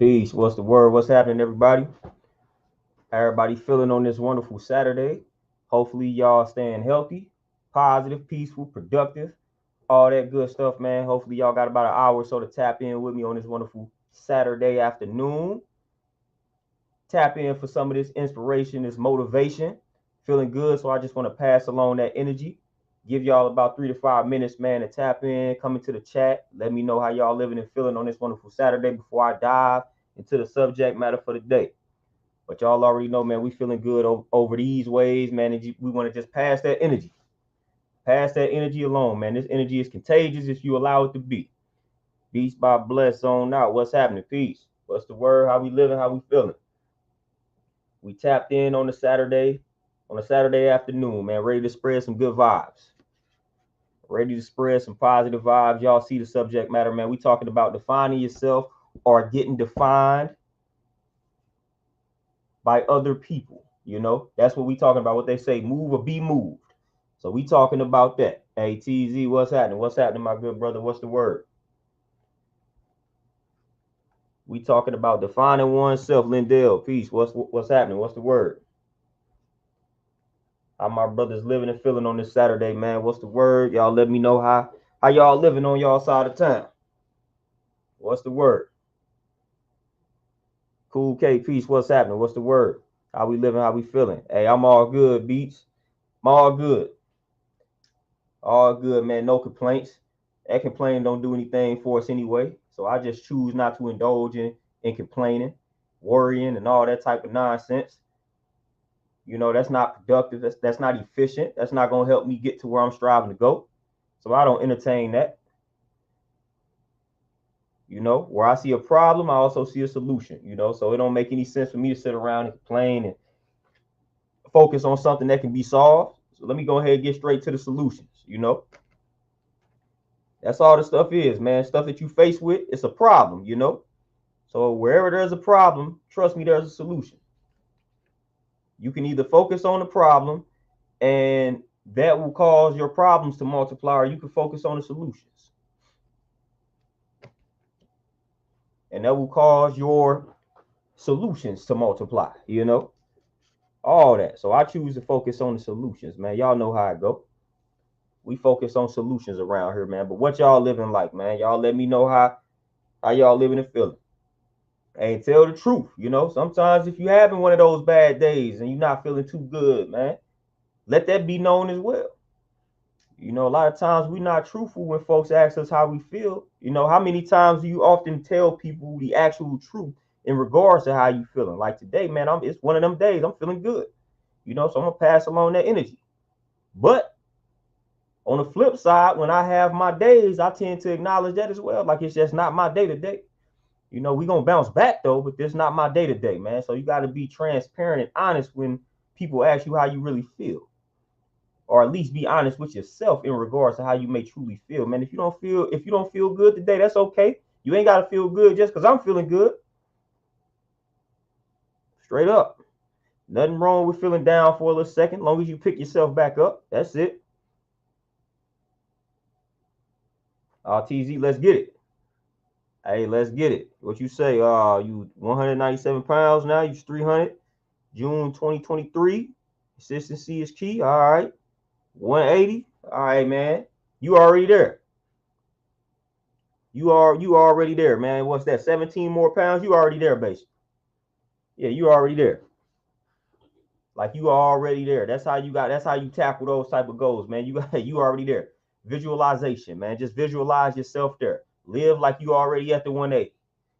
Peace. What's the word? What's happening, everybody? How everybody feeling on this wonderful Saturday? Hopefully, y'all staying healthy, positive, peaceful, productive, all that good stuff, man. Hopefully, y'all got about an hour or so to tap in with me on this wonderful Saturday afternoon. Tap in for some of this inspiration, this motivation. Feeling good, so I just want to pass along that energy. Give y'all about 3 to 5 minutes, man, to tap in, come into the chat. Let me know how y'all living and feeling on this wonderful Saturday before I dive into the subject matter for the day. But y'all already know, man, we feeling good over these ways, man. And we want to just pass that energy. Pass that energy along, man. This energy is contagious if you allow it to be. Beast by bless on out. What's happening? Peace. What's the word? How we living? How we feeling? We tapped in on a Saturday afternoon, man. Ready to spread some good vibes. Ready to spread some positive vibes. Y'all see the subject matter, man. We talking about defining yourself or getting defined by other people. You know, that's what we talking about. What they say, move or be moved. So we talking about that. Hey, TZ, what's happening? What's happening, my good brother? What's the word? We talking about defining oneself. Lindell, peace. What's happening? What's the word? How my brothers living and feeling on this Saturday, man? What's the word? Y'all let me know how y'all living on y'all side of town. What's the word? Cool K, peace. What's happening? What's the word? How we living? How we feeling? Hey, I'm all good, Beats. I'm all good. All good, man. No complaints. That complaining don't do anything for us anyway. So I just choose not to indulge in complaining, worrying, and all that type of nonsense. You know, that's not productive. That's not efficient. That's not gonna help me get to where I'm striving to go. So I don't entertain that. You know, where I see a problem, I also see a solution. You know, so it don't make any sense for me to sit around and complain and focus on something that can be solved. So let me go ahead and get straight to the solutions. You know, that's all the stuff is, man. Stuff that you face with, it's a problem, you know. So wherever there's a problem, trust me, there's a solution. You can either focus on the problem and that will cause your problems to multiply, or you can focus on the solutions. And that will cause your solutions to multiply, you know, all that. So I choose to focus on the solutions, man. Y'all know how I go. We focus on solutions around here, man. But what y'all living like, man? Y'all let me know how y'all living and feeling. Hey, tell the truth. You know, sometimes if you having one of those bad days and you're not feeling too good, man, let that be known as well. You know, a lot of times we're not truthful when folks ask us how we feel. You know, how many times do you often tell people the actual truth in regards to how you feeling? Like today, man, it's one of them days. I'm feeling good. You know, so I'm gonna pass along that energy. But on the flip side, when I have my days, I tend to acknowledge that as well. Like it's just not my day to day. You know, we're gonna bounce back though, but this not my day to day, man. So you gotta be transparent and honest when people ask you how you really feel. Or at least be honest with yourself in regards to how you may truly feel. Man, if you don't feel good today, that's okay. You ain't gotta feel good just because I'm feeling good. Straight up. Nothing wrong with feeling down for a little second, long as you pick yourself back up. That's it. TZ, let's get it. Hey, let's get it. What you say? You 197 pounds now, you 300. June 2023. Consistency is key. All right. 180. All right, man. You already there. You already there, man. What's that? 17 more pounds? You already there, basically. Yeah, you already there. Like you already there. That's how you tackle those type of goals, man. You already there. Visualization, man. Just visualize yourself there. Live like you already at the 180.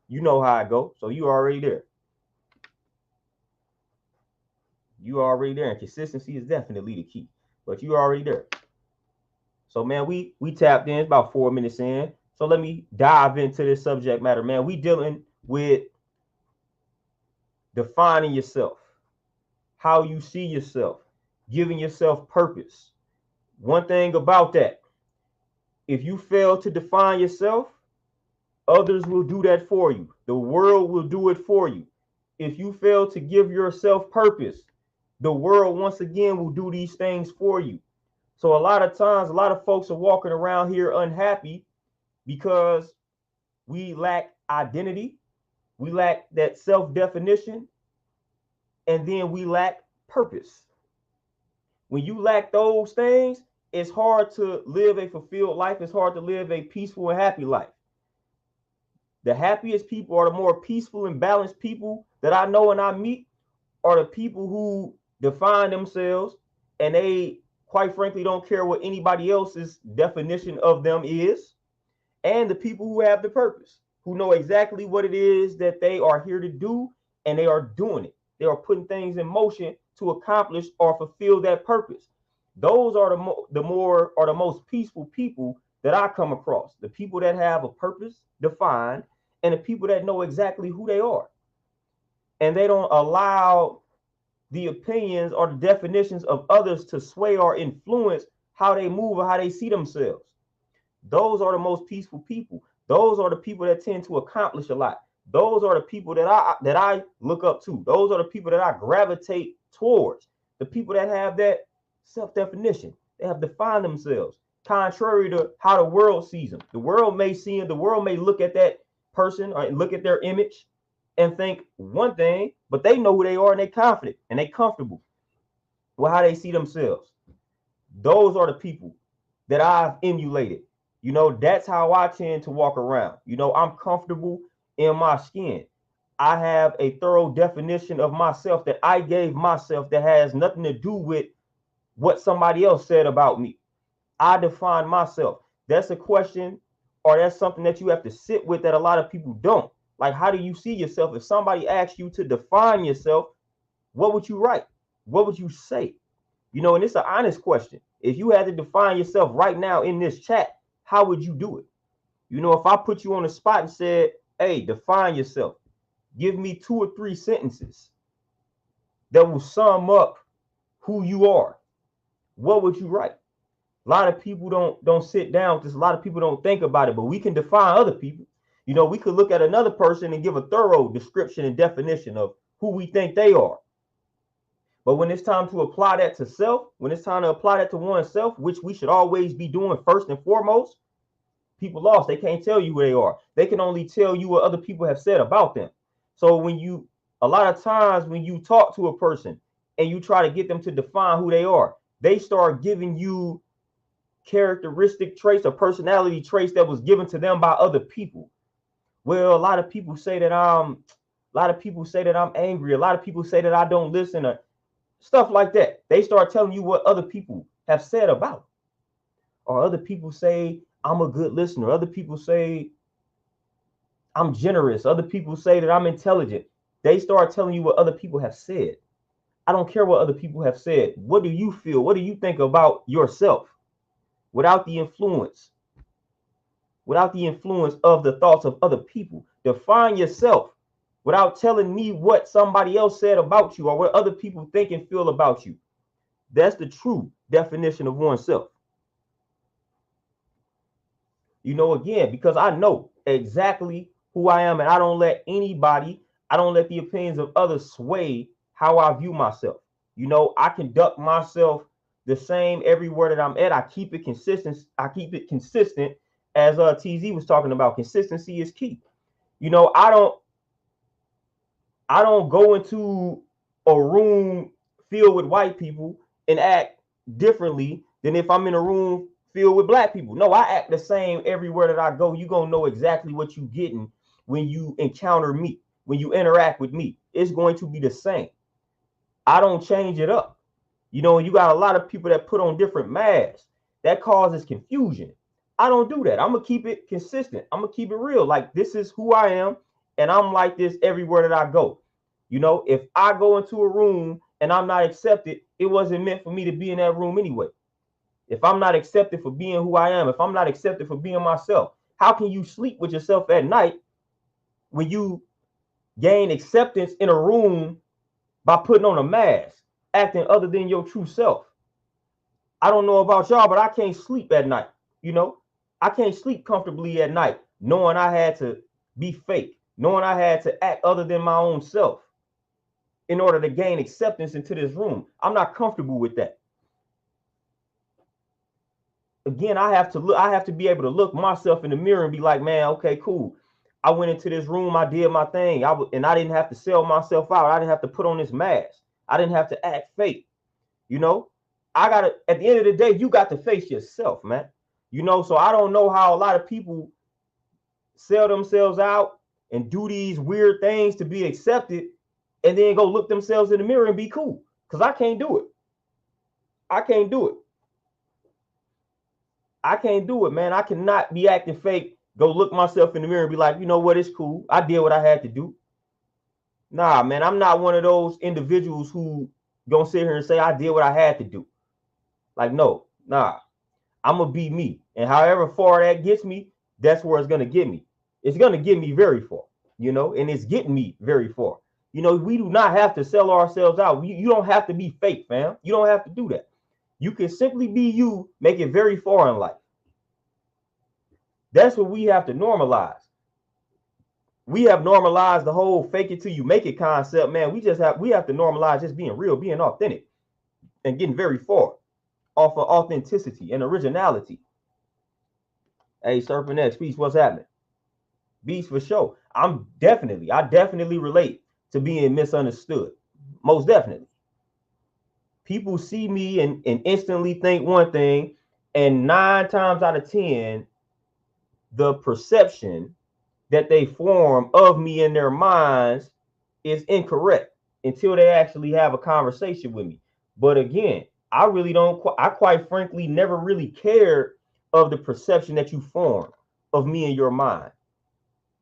You know how I go. So you already there. You already there. And consistency is definitely the key. But you already there. So man, we tapped in about 4 minutes in. So let me dive into this subject matter, man. We dealing with defining yourself, how you see yourself, giving yourself purpose. One thing about that, if you fail to define yourself, others will do that for you. The world will do it for you. If you fail to give yourself purpose, the world once again will do these things for you. So a lot of times, a lot of folks are walking around here unhappy because we lack identity, We lack that self-definition, and then we lack purpose. When you lack those things, it's hard to live a fulfilled life. It's hard to live a peaceful and happy life. The happiest people are the more peaceful and balanced people that I know and I meet are the people who define themselves and they, quite frankly, don't care what anybody else's definition of them is. And the people who have the purpose, who know exactly what it is that they are here to do, and they are doing it. They are putting things in motion to accomplish or fulfill that purpose. Those are the most peaceful people that I come across. The people that have a purpose defined, and the people that know exactly who they are, and they don't allow the opinions or the definitions of others to sway or influence how they move or how they see themselves. Those are the most peaceful people. Those are the people that tend to accomplish a lot. Those are the people that I look up to. Those are the people that I gravitate towards. The people that have that self-definition. They have defined themselves, contrary to how the world sees them. The world may look at that person or look at their image and think one thing, but they know who they are and they're confident and they're comfortable with how they see themselves. Those are the people that I've emulated. You know, that's how I tend to walk around. You know, I'm comfortable in my skin. I have a thorough definition of myself that I gave myself that has nothing to do with what somebody else said about me. I define myself. That's a question, or that's something that you have to sit with that a lot of people don't. Like, how do you see yourself? If somebody asks you to define yourself, what would you write? What would you say? You know, and it's an honest question. If you had to define yourself right now in this chat, how would you do it? You know, if I put you on the spot and said, hey, define yourself, give me 2 or 3 sentences that will sum up who you are, what would you write? A lot of people don't sit down with this. A lot of people don't think about it, but we can define other people. You know, we could look at another person and give a thorough description and definition of who we think they are. But when it's time to apply that to self, when it's time to apply that to oneself, which we should always be doing first and foremost, people lost. They can't tell you who they are. They can only tell you what other people have said about them. So a lot of times when you talk to a person and you try to get them to define who they are, they start giving you characteristic traits or personality traits that was given to them by other people. Well, a lot of people say that I'm angry. A lot of people say that I don't listen, or stuff like that. They start telling you what other people have said about. Or other people say I'm a good listener. Other people say I'm generous. Other people say that I'm intelligent. They start telling you what other people have said. I don't care what other people have said. What do you feel? What do you think about yourself? Without the influence of the thoughts of other people. Define yourself without telling me what somebody else said about you or what other people think and feel about you. That's the true definition of oneself. You know, again, because I know exactly who I am, and I don't let the opinions of others sway how I view myself. You know, I conduct myself the same everywhere that I'm at. I keep it consistent. As TZ was talking about. Consistency is key. You know, I don't go into a room filled with white people and act differently than if I'm in a room filled with black people. No, I act the same everywhere that I go. You're going to know exactly what you're getting when you encounter me, when you interact with me. It's going to be the same. I don't change it up. You know, you got a lot of people that put on different masks. That causes confusion. I don't do that. I'm going to keep it consistent. I'm going to keep it real. Like, this is who I am, and I'm like this everywhere that I go. You know, if I go into a room and I'm not accepted, it wasn't meant for me to be in that room anyway. If I'm not accepted for being who I am, if I'm not accepted for being myself, how can you sleep with yourself at night when you gain acceptance in a room by putting on a mask, acting other than your true self? I don't know about y'all, but I can't sleep at night. You know, I can't sleep comfortably at night knowing I had to be fake, knowing I had to act other than my own self in order to gain acceptance into this room. I'm not comfortable with that. Again, I have to be able to look myself in the mirror and be like, man, okay, cool. I went into this room, I did my thing. And I didn't have to sell myself out. I didn't have to put on this mask. I didn't have to act fake. You know, at the end of the day, you got to face yourself, man. You know, so I don't know how a lot of people sell themselves out and do these weird things to be accepted and then go look themselves in the mirror and be cool. Because I can't do it. I can't do it. I can't do it, man. I cannot be acting fake, go look myself in the mirror and be like, you know what, it's cool. I did what I had to do. Nah, man, I'm not one of those individuals who gonna sit here and say I did what I had to do. Like, no, nah. I'm gonna be me. And however far that gets me, that's where it's gonna get me. It's gonna get me very far, you know, and it's getting me very far. You know, we do not have to sell ourselves out. You don't have to be fake, fam. You don't have to do that. You can simply be you, make it very far in life. That's what we have to normalize. We have normalized the whole fake it till you make it concept, man. We have to normalize just being real, being authentic, and getting very far off of authenticity and originality. Hey, Serpent X, peace, what's happening? Beast for sure. I definitely relate to being misunderstood. Most definitely. People see me and instantly think one thing, and 9 times out of 10, the perception that they form of me in their minds is incorrect until they actually have a conversation with me. But again, I quite frankly never really cared of the perception that you form of me in your mind.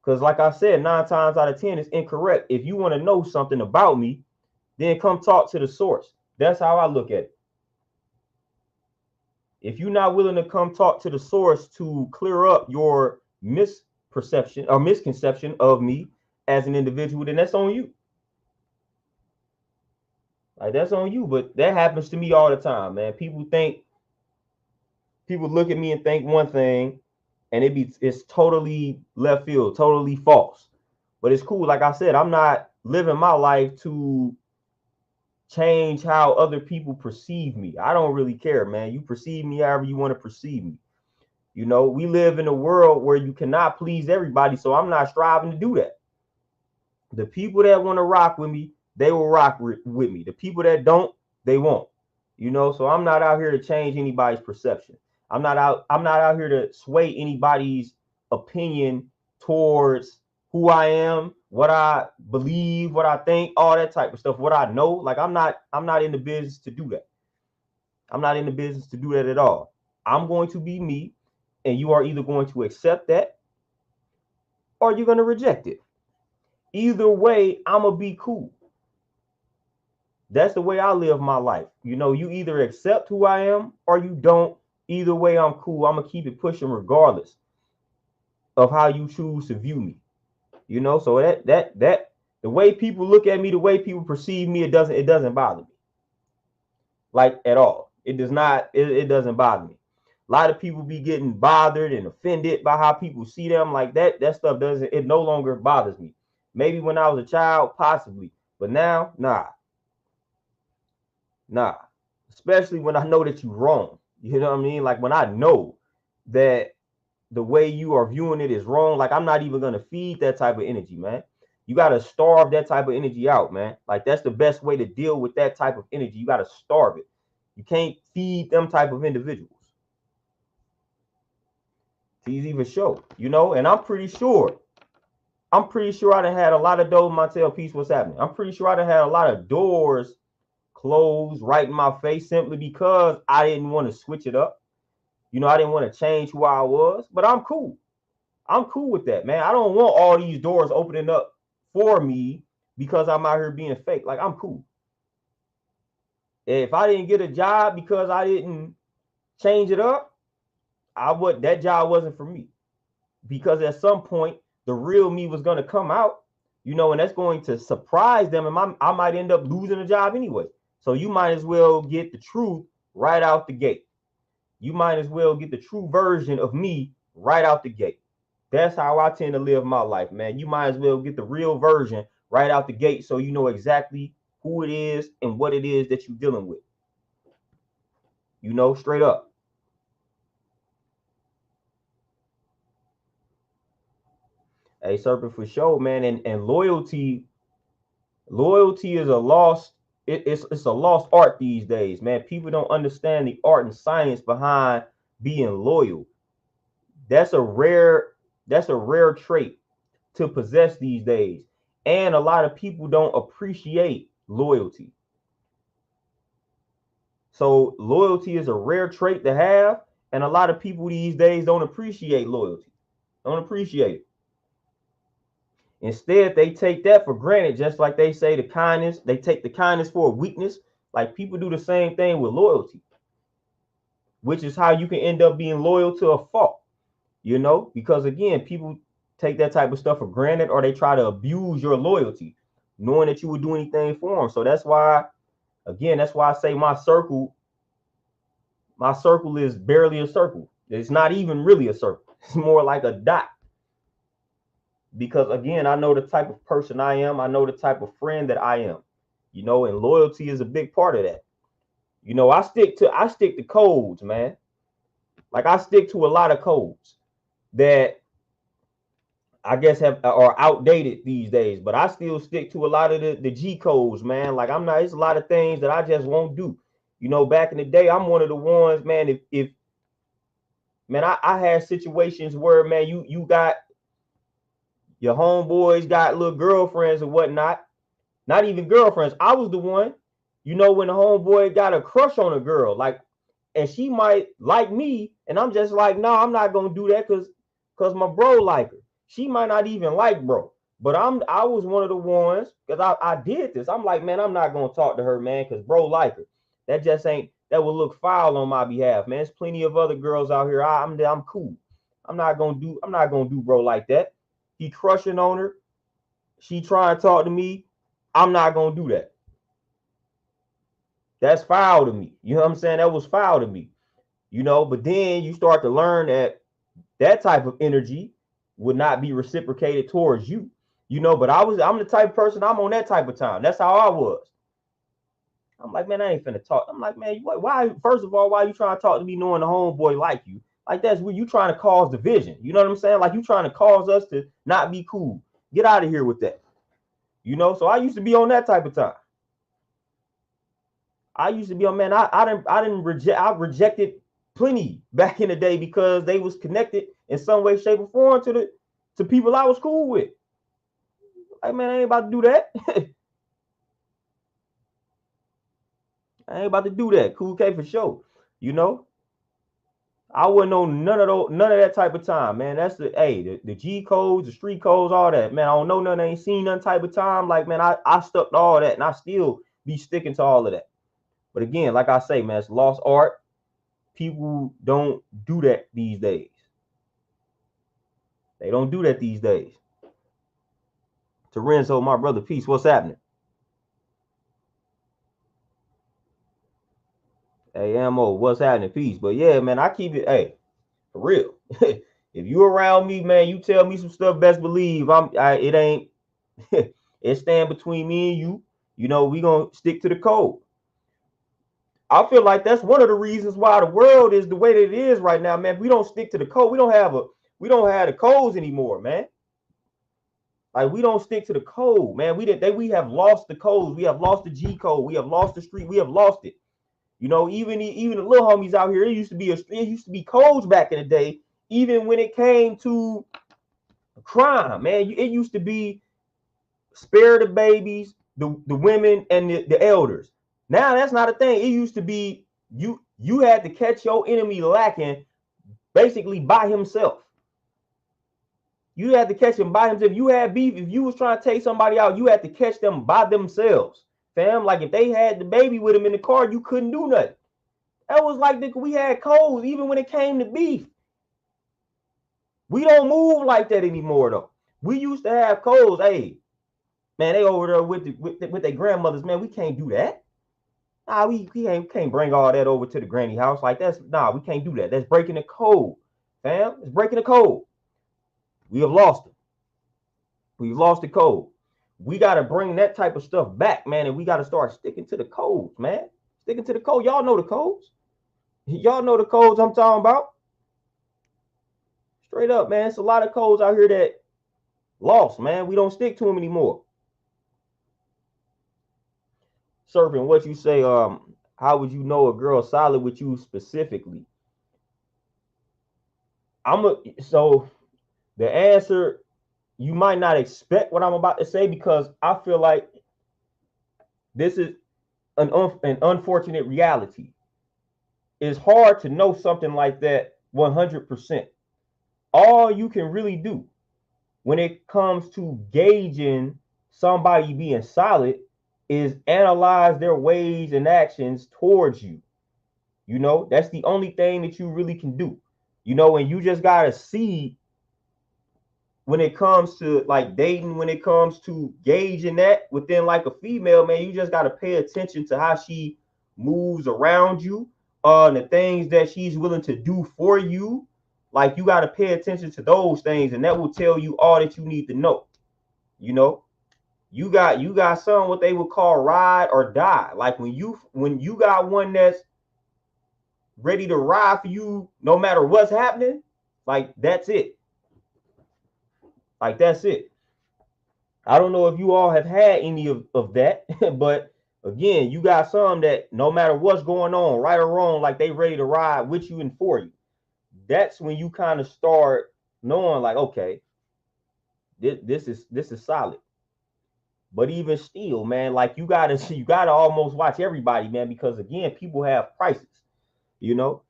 Because like I said, 9 times out of 10 is incorrect. If you want to know something about me, then come talk to the source. That's how I look at it. If you're not willing to come talk to the source to clear up your misperception or misconception of me as an individual, then that's on you. Like, that's on you. But that happens to me all the time, man. People look at me and think one thing, and it's totally left field, totally false. But it's cool. Like I said, I'm not living my life to change how other people perceive me. I don't really care, man. You perceive me however you want to perceive me. You know, we live in a world where you cannot please everybody, so I'm not striving to do that. The people that want to rock with me, they will rock with me. The people that don't, they won't. You know, so I'm not out here to change anybody's perception. I'm not out here to sway anybody's opinion towards who I am, what I believe, what I think, all that type of stuff, what I know. Like, I'm not in the business to do that. I'm not in the business to do that at all. I'm going to be me, and you are either going to accept that or you're going to reject it. Either way, I'm going to be cool. That's the way I live my life. You know, you either accept who I am or you don't. Either way, I'm cool. I'm going to keep it pushing regardless of how you choose to view me. You know, so that the way people look at me, the way people perceive me, it doesn't bother me. Like, at all. It doesn't bother me. A lot of people be getting bothered and offended by how people see them. Like, that stuff it no longer bothers me. Maybe when I was a child, possibly. But now, nah. Especially when I know that you're wrong. You know what I mean? Like, when I know that the way you are viewing it is wrong, like, I'm not even going to feed that type of energy, man. You got to starve that type of energy out, man. Like, that's the best way to deal with that type of energy. You got to starve it. You can't feed them type of individuals. It's easy for sure, you know, and I'm pretty sure I done had a lot of doors. Montel, peace, what's happening? I'm pretty sure I done had a lot of doors closed right in my face simply because I didn't want to switch it up. You know, I didn't want to change who I was, but I'm cool. I'm cool with that, man. I don't want all these doors opening up for me because I'm out here being fake. Like, I'm cool. If I didn't get a job because I didn't change it up, that job wasn't for me. Because at some point, the real me was going to come out, you know, and that's going to surprise them. And I might end up losing a job anyway. So you might as well get the truth right out the gate. You might as well get the true version of me right out the gate. That's how I tend to live my life, man. You might as well get the real version right out the gate so you know exactly who it is and what it is that you're dealing with. You know, straight up. Hey, Serpent, for sure, man. And loyalty is a lost, it's a lost art these days, man. People don't understand the art and science behind being loyal. That's a rare, trait to possess these days. And a lot of people don't appreciate loyalty. So loyalty is a rare trait to have, and a lot of people these days don't appreciate loyalty. Don't appreciate it. Instead, they take that for granted, just like they say the kindness, they take the kindness for a weakness. Like people do the same thing with loyalty, which is how you can end up being loyal to a fault, because again, people take that type of stuff for granted, or they try to abuse your loyalty, knowing that you would do anything for them. So that's why I say my circle is barely a circle. It's not even really a circle. It's more like a dot. Because again, I know the type of person I am. I know the type of friend that I am. And loyalty is a big part of that. I stick to codes, man. Like I stick to a lot of codes that I guess are outdated these days, but I still stick to a lot of the G codes, man. Like it's a lot of things that I just won't do. Back in the day, I'm one of the ones, man. If man, I had situations where, man, you got your homeboys got little girlfriends and whatnot. Not even girlfriends. I was the one, when the homeboy got a crush on a girl, like, and she might like me, and I'm just like, no, I'm not gonna do that because my bro like her. She might not even like bro, but I was one of the ones, because I did this. I'm like, man, I'm not gonna talk to her, man, because bro like her. That would look foul on my behalf, man. There's plenty of other girls out here. I'm cool. I'm not gonna do bro like that. He crushing on her. She trying to talk to me. I'm not gonna do that. That's foul to me. You know what I'm saying? That was foul to me. But then you start to learn that type of energy would not be reciprocated towards you. But I'm the type of person, I'm on that type of time. That's how I was. I'm like, man, I ain't finna talk. I'm like, man, why? First of all, why you trying to talk to me knowing the homeboy like you? Like, that's where you trying to cause division. You know what I'm saying? Like, you trying to cause us to not be cool. Get out of here with that. So I used to be on that type of time. I used to be on, man. I rejected plenty back in the day because they was connected in some way, shape, or form to people I was cool with. Like, man, I ain't about to do that. I ain't about to do that. Cool K for sure. I wouldn't know none of that type of time, man. That's the G codes, the street codes, all that, man. I don't know nothing. I ain't seen none type of time. Like, man, I stuck to all that, and I still be sticking to all of that. But again, like I say, man, it's lost art. People don't do that these days. They don't do that these days. Terenzo, my brother, peace. What's happening? Hey, Ammo, what's happening? Peace. But yeah, man, I keep it, hey, for real. If you around me, man, you tell me some stuff, best believe it ain't, it stand between me and you. We gonna stick to the code. I feel like that's one of the reasons why the world is the way that it is right now, man. We don't stick to the code. We don't have the codes anymore, man. Like, we don't stick to the code, man. We have lost the codes. We have lost the G code. We have lost the street. We have lost it. Even the little homies out here, it used to be codes back in the day. Even when it came to crime, man, it used to be spare the babies, the women, and the elders. Now that's not a thing. It used to be you had to catch your enemy lacking basically by himself. You had to catch him by himself. If you had beef, if you was trying to take somebody out, you had to catch them by themselves, fam. Like, if they had the baby with him in the car, you couldn't do nothing. That was like we had codes even when it came to beef. We don't move like that anymore, though. We used to have codes. Hey, man, they over there with their grandmothers, man. We can't do that. Nah, we can't bring all that over to the granny house. Like, we can't do that. That's breaking the code, fam. It's breaking the code. We have lost it. We've lost the code. We got to bring that type of stuff back, man, and we got to start sticking to the codes, man. Sticking to the code. Y'all know the codes. Y'all know the codes I'm talking about. Straight up, man. It's a lot of codes out here that Lost, man. We don't stick to them anymore. Serpent, what you say? How would you know a girl solid with you specifically? So the answer, you might not expect what I'm about to say because I feel like this is an unfortunate reality. It's hard to know something like that 100%. All you can really do when it comes to gauging somebody being solid is analyze their ways and actions towards you. You know, that's the only thing that you really can do. You know, and you just got to see when it comes to like dating, when it comes to gauging that within like a female, man, you just got to pay attention to how she moves around you, the things that she's willing to do for you. Like you got to pay attention to those things, and that will tell you all that you need to know. You know, you got some what they would call ride or die. Like when you got one that's ready to ride for you no matter what's happening, like that's it. Like that's it. I don't know if you all have had any of that, but again, you got some that no matter what's going on, right or wrong, like they ready to ride with you and for you. That's when you kind of start knowing, like, okay, this is solid. But even still, man, like you gotta almost watch everybody, man, because again, people have prices. You know,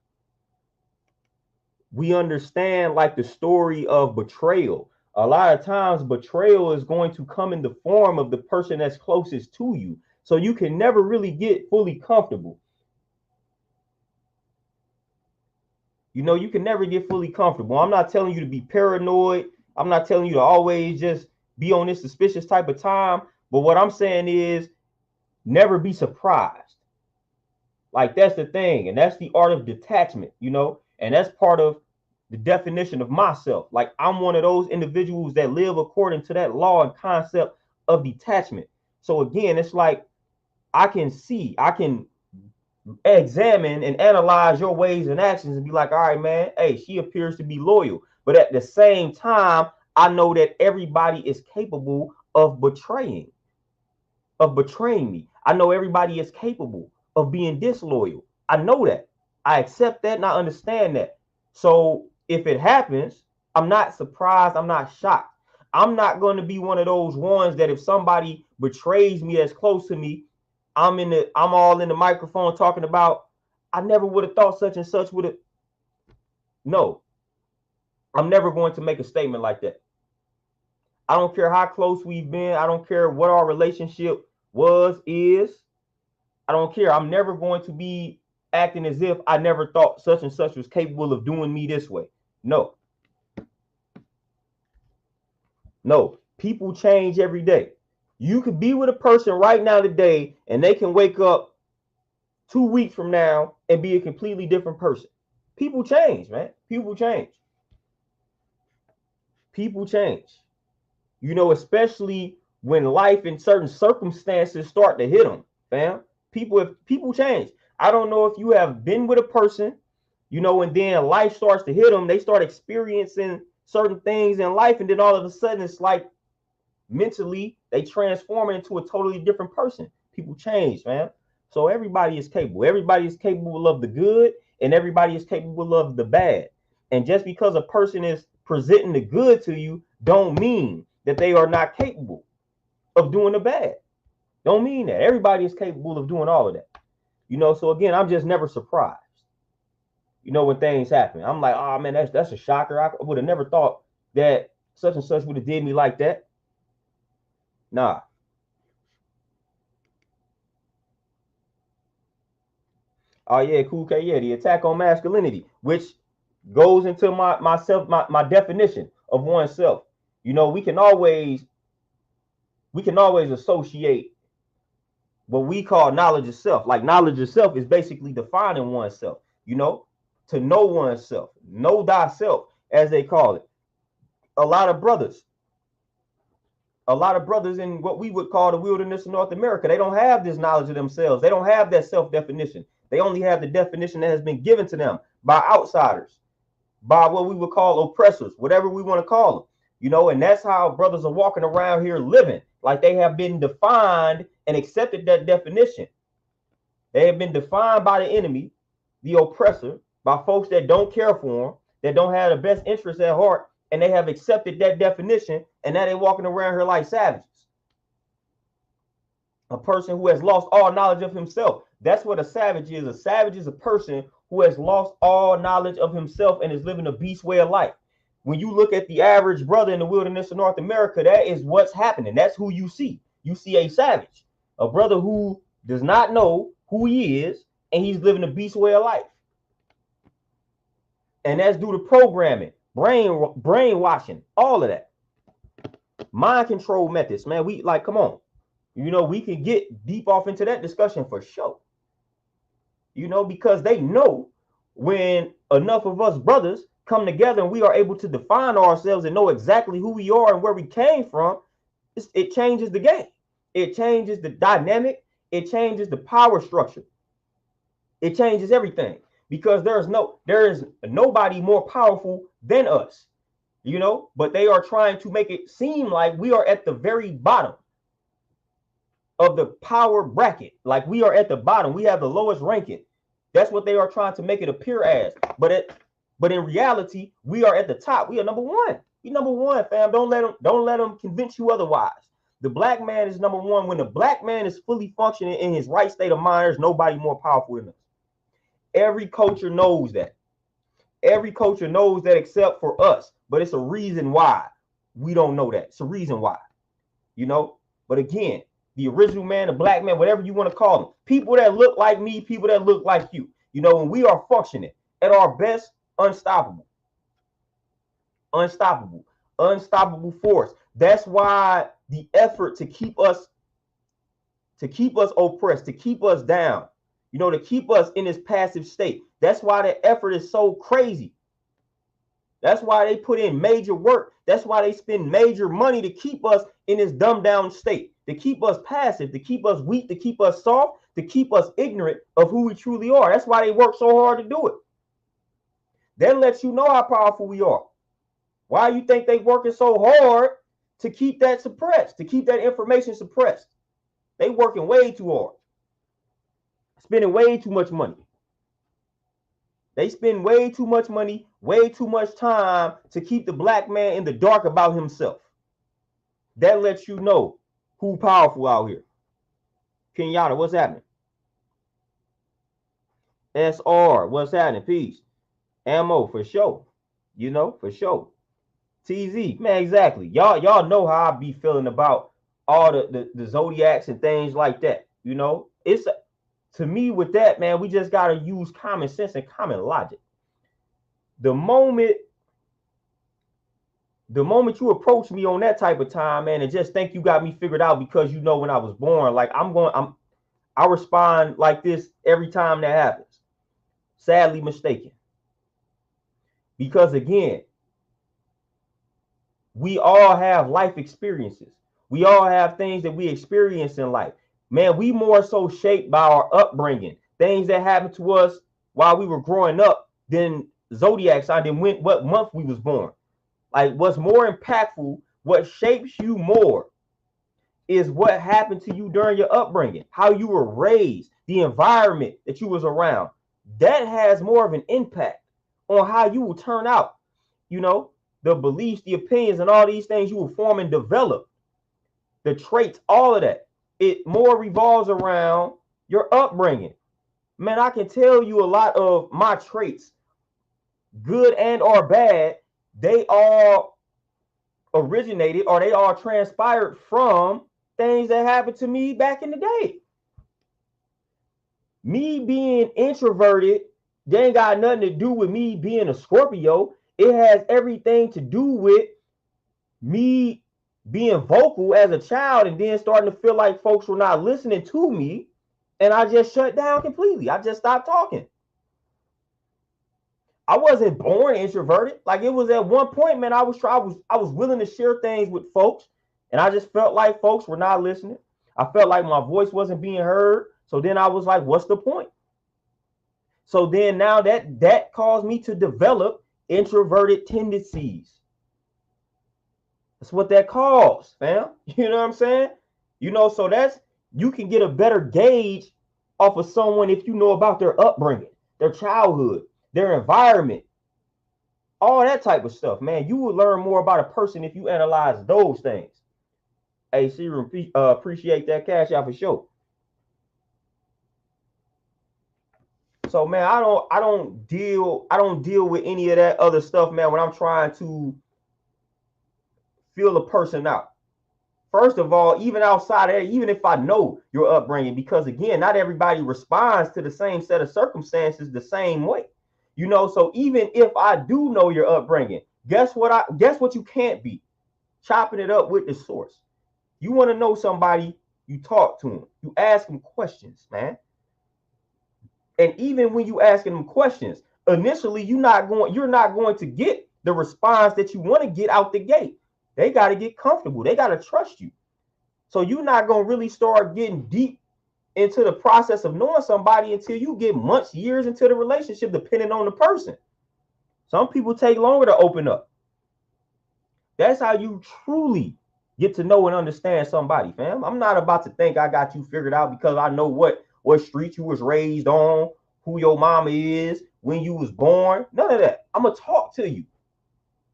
we understand like the story of betrayal. A lot of times betrayal is going to come in the form of the person that's closest to you. So you can never really get fully comfortable. You know, you can never get fully comfortable. I'm not telling you to be paranoid. I'm not telling you to always just be on this suspicious type of time. But what I'm saying is never be surprised. Like that's the thing. And that's the art of detachment, you know, and that's part of the definition of myself. Like I'm one of those individuals that live according to that law and concept of detachment. So again, it's like I can examine and analyze your ways and actions and be like, all right, man, hey, she appears to be loyal. But at the same time, I know that everybody is capable of betraying me. I know everybody is capable of being disloyal. I know that. I accept that and I understand that. So if it happens, I'm not surprised. I'm not shocked. I'm not going to be one of those ones that if somebody betrays me that's close to me, I'm all in the microphone talking about I never would have thought such and such would have. No, I'm never going to make a statement like that. I don't care how close we've been. I don't care what our relationship is. I don't care. I'm never going to be acting as if I never thought such and such was capable of doing me this way. No. No. People change every day. You could be with a person right now today and they can wake up 2 weeks from now and be a completely different person. People change, man. People change. People change. You know, especially when life and certain circumstances start to hit them, fam. People change. I don't know if you have been with a person, you know, and then life starts to hit them. They start experiencing certain things in life, and then all of a sudden it's like mentally they transform into a totally different person. People change, man. So everybody is capable. Everybody is capable of the good, and everybody is capable of the bad. And just because a person is presenting the good to you, don't mean that they are not capable of doing the bad. Don't mean that. Everybody is capable of doing all of that. You know, so again, I'm just never surprised. You know, when things happen. I'm like, oh man, that's a shocker. I would have never thought that such and such would have did me like that. Nah. Oh yeah, cool K. Yeah, the attack on masculinity, which goes into my definition of oneself. You know, we can always associate what we call knowledge of self. Like knowledge of self is basically defining oneself, you know, to know oneself, know thyself, as they call it. A lot of brothers, a lot of brothers in what we would call the wilderness of North America, they don't have this knowledge of themselves. They don't have that self-definition. They only have the definition that has been given to them by outsiders, by what we would call oppressors, whatever we want to call them. You know, and that's how brothers are walking around here living, like they have been defined and accepted that definition. They have been defined by the enemy, the oppressor, by folks that don't care for them, that don't have the best interests at heart, and they have accepted that definition, and now they're walking around here like savages. A person who has lost all knowledge of himself. That's what a savage is. A savage is a person who has lost all knowledge of himself and is living a beast way of life. When you look at the average brother in the wilderness of North America, that is what's happening. That's who you see. You see a savage, a brother who does not know who he is, and he's living a beast way of life. And that's due to programming, brainwashing, all of that. Mind control methods, man. We like, come on. You know, we can get deep off into that discussion for sure. You know, because they know when enough of us brothers come together and we are able to define ourselves and know exactly who we are and where we came from, it changes the game. It changes the dynamic. It changes the power structure. It changes everything, because there is nobody more powerful than us, you know, but they are trying to make it seem like we are at the very bottom of the power bracket. Like we are at the bottom. We have the lowest ranking. That's what they are trying to make it appear as. But in reality, we are at the top. We are number one. We number one, fam. Don't let them convince you otherwise. The black man is number one. When the black man is fully functioning in his right state of mind, there's nobody more powerful than us. Every culture knows that. Every culture knows that except for us. But it's a reason why we don't know that. It's a reason why. You know? But again, the original man, the black man, whatever you want to call them, people that look like me, people that look like you, you know, when we are functioning at our best, unstoppable force. That's why the effort to keep us oppressed, to keep us down, you know, to keep us in this passive state. That's why the effort is so crazy. That's why they put in major work. That's why they spend major money to keep us in this dumbed down state, to keep us passive, to keep us weak, to keep us soft, to keep us ignorant of who we truly are. That's why they work so hard to do it. That lets you know how powerful we are. Why you think they working so hard to keep that suppressed, to keep that information suppressed? They working way too hard, spending way too much money. They spend way too much money, way too much time to keep the black man in the dark about himself. That lets you know who powerful out here. Kenyatta, what's happening? SR, what's happening? Peace. Ammo, for sure. You know, for sure. TZ, man, exactly. Y'all know how I be feeling about all the zodiacs and things like that. You know, it's to me with that, man, we just got to use common sense and common logic. The moment you approach me on that type of time, man, and just think you got me figured out because you know when I was born, like I respond like this every time that happens. Sadly mistaken. Because again, we all have life experiences. We all have things that we experience in life. Man, we more so shaped by our upbringing, things that happened to us while we were growing up than zodiac sign, than what month we was born. Like what's more impactful, what shapes you more is what happened to you during your upbringing, how you were raised, the environment that you was around. That has more of an impact on how you will turn out. You know, the beliefs, the opinions, and all these things you will form and develop, the traits, all of that. It more revolves around your upbringing. Man, I can tell you a lot of my traits, good and or bad, they all originated or they all transpired from things that happened to me back in the day. Me being introverted, they ain't got nothing to do with me being a Scorpio. It has everything to do with me being vocal as a child and then starting to feel like folks were not listening to me, and I just shut down completely. I just stopped talking. I wasn't born introverted. Like it was at one point, man, I was willing to share things with folks, and I just felt like folks were not listening. I felt like my voice wasn't being heard. So then I was like, what's the point? So then now that caused me to develop introverted tendencies. That's what that calls, fam. You know what I'm saying? You know, so that's, you can get a better gauge off of someone if you know about their upbringing, their childhood, their environment, all that type of stuff, man. You will learn more about a person if you analyze those things. Hey, Serum, appreciate that cash out for sure. So man, I don't deal with any of that other stuff, man, when I'm trying to feel a person out. First of all, even outside of that, even if I know your upbringing, because again, not everybody responds to the same set of circumstances the same way. You know, so even if I do know your upbringing, guess what you can't be? Chopping it up with the source. You want to know somebody, you talk to them, you ask them questions, man. And even when you asking them questions, initially you're not going to get the response that you want to get out the gate. They got to get comfortable. They got to trust you. So you're not going to really start getting deep into the process of knowing somebody until you get months, years into the relationship, depending on the person. Some people take longer to open up. That's how you truly get to know and understand somebody, fam. I'm not about to think I got you figured out because I know what street you was raised on, who your mama is, when you was born. None of that. I'm going to talk to you.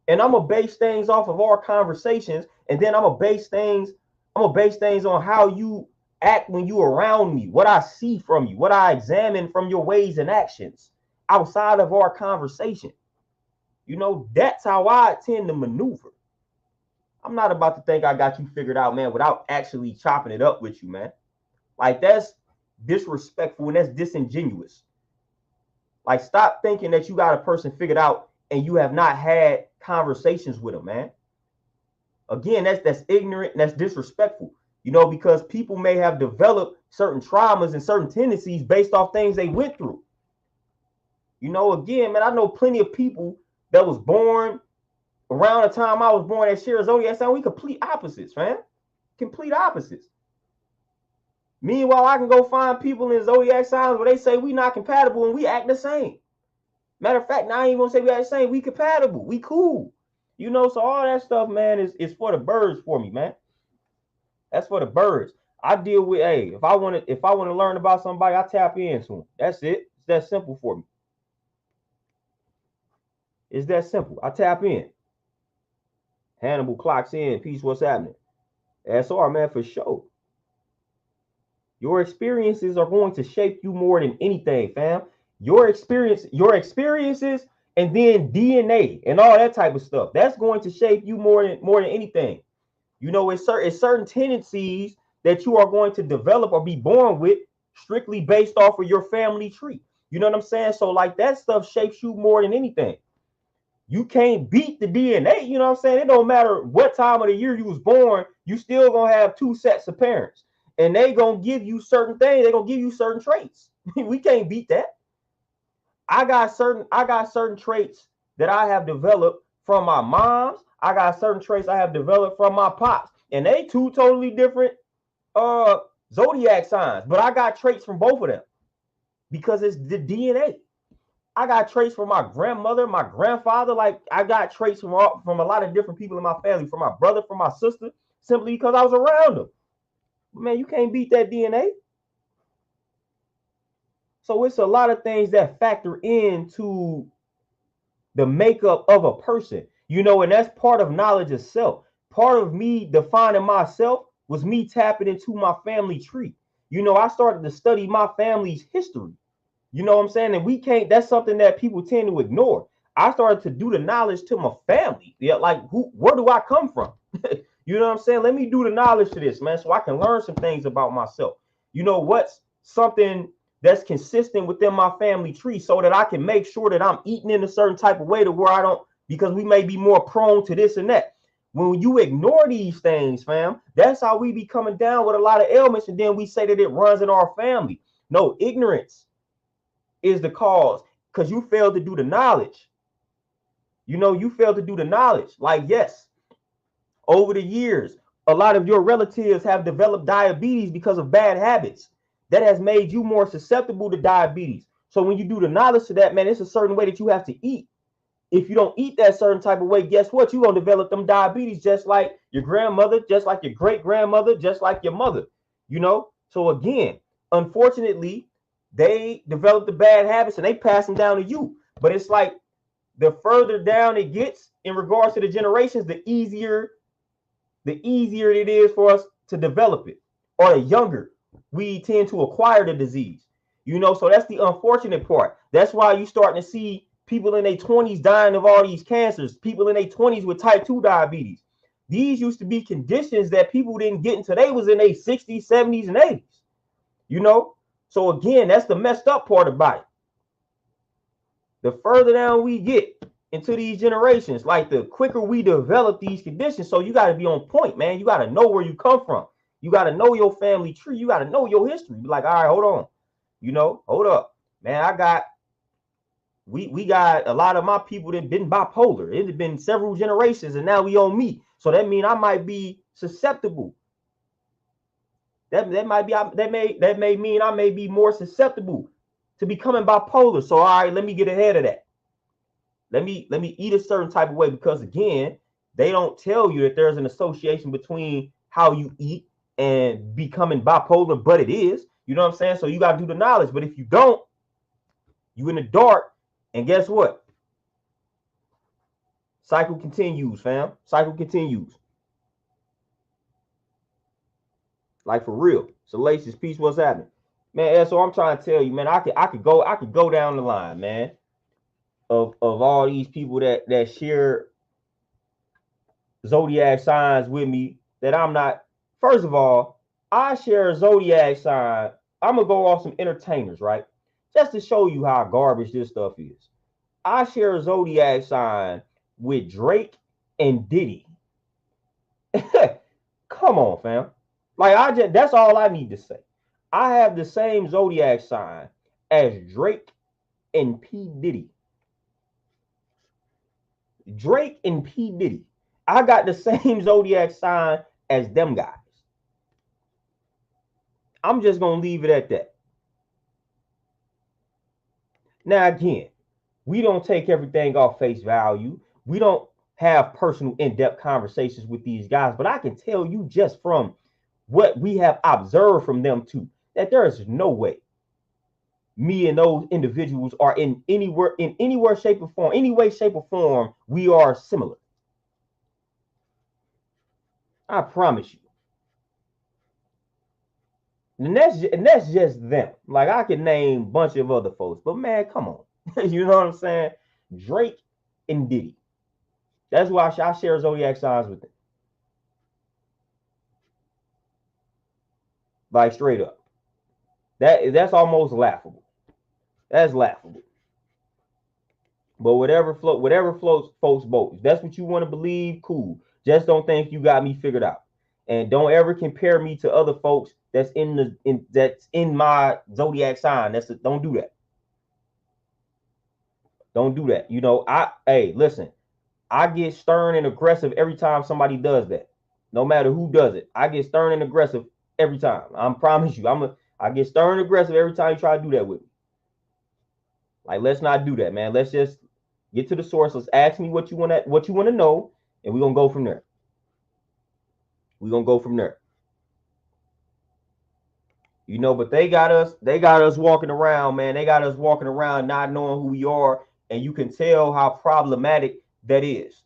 And I'm going to base things off of our conversations. And then I'm going to base things on how you act when you around me, what I see from you, what I examine from your ways and actions outside of our conversation. You know, that's how I tend to maneuver. I'm not about to think I got you figured out, man, without actually chopping it up with you, man. Like, that's disrespectful and that's disingenuous. Like, stop thinking that you got a person figured out and you have not had conversations with them, man. Again, that's ignorant and that's disrespectful, you know, because people may have developed certain traumas and certain tendencies based off things they went through. You know, again, man, I know plenty of people that was born around the time I was born that share zodiac sign. We complete opposites, man. Complete opposites. Meanwhile, I can go find people in zodiac signs where they say we not compatible and we act the same. Matter of fact, now I ain't even gonna say we act the same. We compatible. We cool. You know, so all that stuff, man, is for the birds for me, man. That's for the birds. I deal with, hey, if I want to learn about somebody, I tap into them. That's it. It's that simple for me. It's that simple. I tap in. Hannibal clocks in. Peace, what's happening? SR, man, for sure. Your experiences are going to shape you more than anything, fam. Your experiences, and then DNA and all that type of stuff. That's going to shape you more than anything. You know, it's certain tendencies that you are going to develop or be born with strictly based off of your family tree. You know what I'm saying? So like that stuff shapes you more than anything. You can't beat the DNA. You know what I'm saying? It don't matter what time of the year you was born, you still gonna have two sets of parents. And they gonna give you certain things, they're gonna give you certain traits. We can't beat that. I got certain traits that I have developed from my moms. I got certain traits I have developed from my pops. And they two totally different zodiac signs. But I got traits from both of them because it's the DNA. I got traits from my grandmother, my grandfather. Like, I got traits from a lot of different people in my family, from my brother, from my sister, simply because I was around them. Man, you can't beat that DNA. So it's a lot of things that factor into the makeup of a person, you know, and that's part of knowledge itself. Part of me defining myself was me tapping into my family tree. You know, I started to study my family's history. You know what I'm saying? And we can't, that's something that people tend to ignore. I started to do the knowledge to my family. Yeah, like where do I come from? You know what I'm saying? Let me do the knowledge to this, man, so I can learn some things about myself. You know, what's something that's consistent within my family tree so that I can make sure that I'm eating in a certain type of way to where I don't, because we may be more prone to this and that. When you ignore these things, fam, that's how we be coming down with a lot of ailments, and then we say that it runs in our family. No, ignorance is the cause, because you failed to do the knowledge. You know, you failed to do the knowledge. Like, yes, over the years, a lot of your relatives have developed diabetes because of bad habits. That has made you more susceptible to diabetes. So when you do the knowledge to that, man, it's a certain way that you have to eat. if you don't eat that certain type of way, guess what? You're going to develop them diabetes just like your grandmother, just like your great grandmother, just like your mother, you know? So again, unfortunately, they develop the bad habits and they pass them down to you. But it's like the further down it gets in regards to the generations, the easier it is for us to develop it. Or the younger we tend to acquire the disease. You know, so that's the unfortunate part. That's why you starting to see people in their 20s dying of all these cancers, people in their 20s with type 2 diabetes. These used to be conditions that people didn't get until they was in their 60s, 70s, and 80s. You know? So again, that's the messed up part about it. The further down we get into these generations, like the quicker we develop these conditions. So you got to be on point, man. You got to know where you come from. You got to know your family tree. You got to know your history. Be like, all right, hold on. You know, hold up, man. We got a lot of my people that been bipolar. It has been several generations, and now we on me. So that means I might be susceptible. That may mean I may be more susceptible to becoming bipolar. So all right, let me get ahead of that. Let me eat a certain type of way, because again, they don't tell you that there's an association between how you eat and becoming bipolar, but it is. You know what I'm saying? So you got to do the knowledge. But if you don't, you in the dark, and guess what? Cycle continues, fam. Cycle continues. Like for real. Salacious Peace, what's happening? Man, so I'm trying to tell you, man, I could go down the line, man, of all these people that share zodiac signs with me that I'm not. First of all, I share a zodiac sign. I'm gonna go off some entertainers, right? Just to show you how garbage this stuff is. I share a zodiac sign with Drake and Diddy. Come on, fam. Like that's all I need to say. I have the same zodiac sign as Drake and P. Diddy. Drake and P. Diddy. I got the same zodiac sign as them guys. I'm just going to leave it at that. Now, again, we don't take everything off face value. We don't have personal in-depth conversations with these guys, but I can tell you just from what we have observed from them too, that there is no way me and those individuals are in anywhere, shape or form, any way, shape or form, we are similar. I promise you. And that's just them. Like I could name a bunch of other folks, but man, come on. You know what I'm saying? Drake and Diddy. That's why I share zodiac signs with them. Like straight up. That's almost laughable. That's laughable. But whatever floats folks' boat. If that's what you want to believe, cool. Just don't think you got me figured out. And don't ever compare me to other folks that's in my zodiac sign. Don't do that. Don't do that. You know, hey, listen, I get stern and aggressive every time somebody does that. No matter who does it. I get stern and aggressive every time. I promise you. I get stern and aggressive every time you try to do that with me. Like, let's not do that, man. Let's just get to the source. Let's ask me what you want to know, and we're gonna go from there. We're gonna go from there. You know, but they got us walking around, man. They got us walking around not knowing who we are, and you can tell how problematic that is.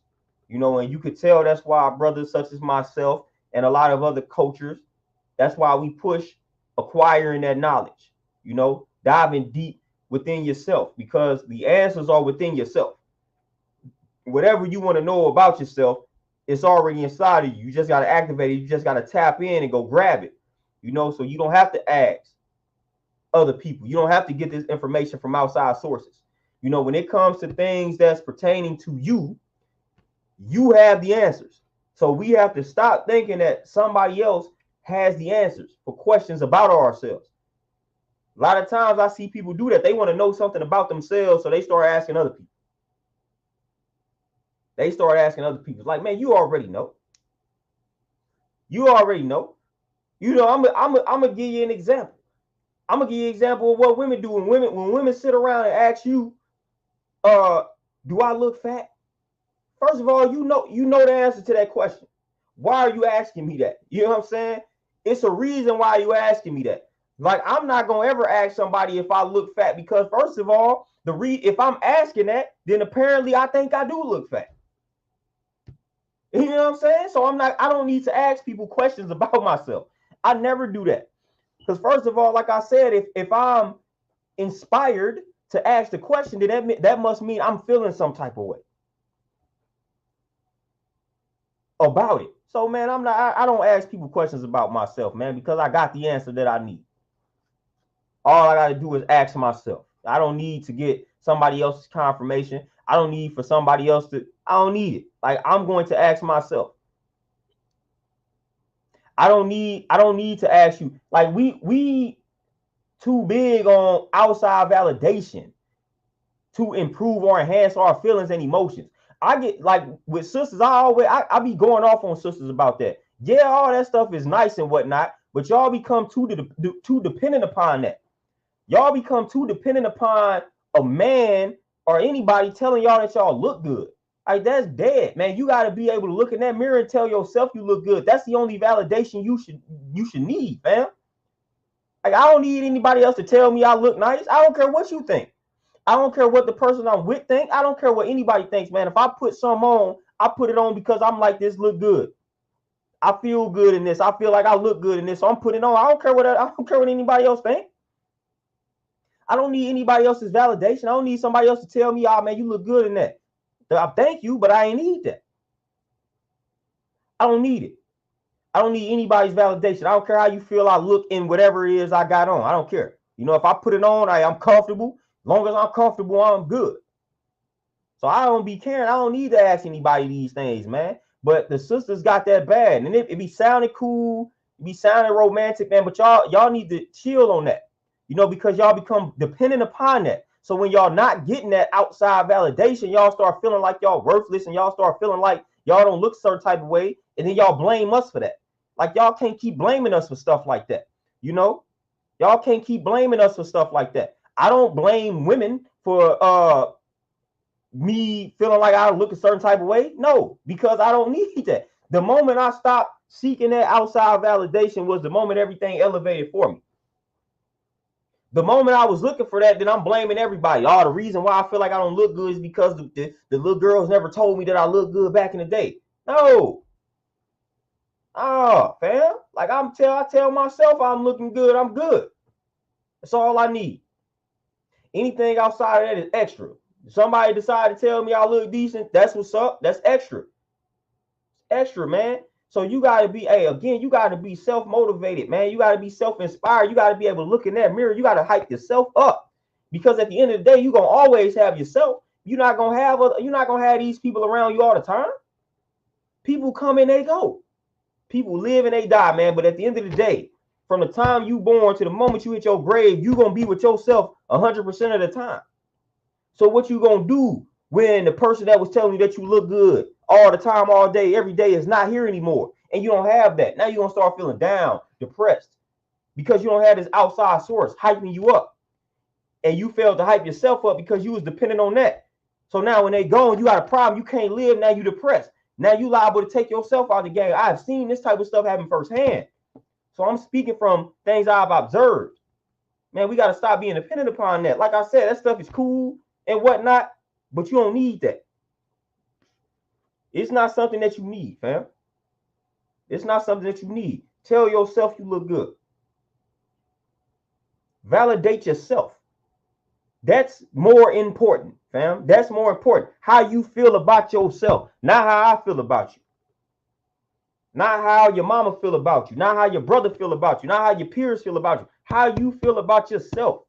You know, and you could tell that's why brothers such as myself and a lot of other cultures, that's why we push acquiring that knowledge, you know, diving deep within yourself, because the answers are within yourself. Whatever you want to know about yourself, it's already inside of you. You just got to activate it. You just got to tap in and go grab it, you know, so you don't have to ask other people. You don't have to get this information from outside sources. You know, when it comes to things that's pertaining to you, you have the answers. So we have to stop thinking that somebody else has the answers for questions about ourselves. A lot of times I see people do that. They want to know something about themselves, so they start asking other people. They start asking other people. It's like, man, you already know. You already know. You know, I'm gonna give you an example. I'm gonna give you an example of what women do when women sit around and ask you, Do I look fat? First of all, you know the answer to that question. Why are you asking me that? You know what I'm saying? It's a reason why you asking me that. Like, I'm not gonna ever ask somebody if I look fat, because first of all, if I'm asking that, then apparently I think I do look fat. You know what I'm saying? So I don't need to ask people questions about myself. I never do that. Because first of all, like I said, if I'm inspired to ask the question, then that must mean I'm feeling some type of way about it. So man, I don't ask people questions about myself, man, because I got the answer that I need. All I gotta do is ask myself. I don't need to get somebody else's confirmation. I don't need for somebody else I don't need it. Like, I'm going to ask myself. I don't need to ask you. Like, we too big on outside validation to improve or enhance our feelings and emotions. I get, like, with sisters, I be going off on sisters about that. Yeah, all that stuff is nice and whatnot, but y'all become too dependent upon that. Y'all become too dependent upon a man or anybody telling y'all that y'all look good. Like, that's dead, man. You got to be able to look in that mirror and tell yourself you look good. That's the only validation you should need, fam. Like, I don't need anybody else to tell me I look nice. I don't care what you think. I don't care what the person I'm with think. I don't care what anybody thinks, man. If I put some on, I put it on because I'm like, this look good. I feel good in this. I feel like I look good in this. So I'm putting it on. I don't care what anybody else think. I don't need anybody else's validation. I don't need somebody else to tell me, oh man, you look good in that. Thank you, but I ain't need that. I don't need it. I don't need anybody's validation. I don't care how you feel I look in whatever it is I got on. I don't care. You know, if I put it on, I'm comfortable. As long as I'm comfortable, I'm good. So I don't be caring. I don't need to ask anybody these things, man. But the sisters got that bad. And it be sounding cool. It be sounding romantic, man. But y'all need to chill on that. You know, because y'all become dependent upon that. So when y'all not getting that outside validation, y'all start feeling like y'all worthless, and y'all start feeling like y'all don't look certain type of way. And then y'all blame us for that. Like, y'all can't keep blaming us for stuff like that. You know, y'all can't keep blaming us for stuff like that. I don't blame women for me feeling like I look a certain type of way. No, because I don't need that. The moment I stopped seeking that outside validation was the moment everything elevated for me. The moment I was looking for that, then I'm blaming everybody. Oh, the reason why I feel like I don't look good is because the little girls never told me that I look good back in the day. No. Oh, fam. Like, I tell myself I'm looking good. I'm good. That's all I need. Anything outside of that is extra. If somebody decide to tell me I look decent, that's what's up. That's extra. Extra, man. So you got to be, you got to be self-motivated, man. You got to be self-inspired. You got to be able to look in that mirror. You got to hype yourself up, because at the end of the day, you're going to always have yourself. You're not going to have these people around you all the time. People come and they go. People live and they die, man. But at the end of the day, from the time you born to the moment you hit your grave, you're going to be with yourself 100% of the time. So what you going to do when the person that was telling you that you look good all the time, all day, every day is not here anymore, and you don't have that? Now you're going to start feeling down, depressed, because you don't have this outside source hyping you up, and you failed to hype yourself up because you was dependent on that. So now when they go and you got a problem, you can't live, now you depressed. Now you liable to take yourself out of the game. I've seen this type of stuff happen firsthand. So I'm speaking from things I've observed. Man, we got to stop being dependent upon that. Like I said, that stuff is cool and whatnot, but you don't need that. It's not something that you need, fam. It's not something that you need. Tell yourself you look good. Validate yourself. That's more important, fam. That's more important. How you feel about yourself, not how I feel about you. Not how your mama feel about you. Not how your brother feel about you. Not how your peers feel about you. How you feel about yourself.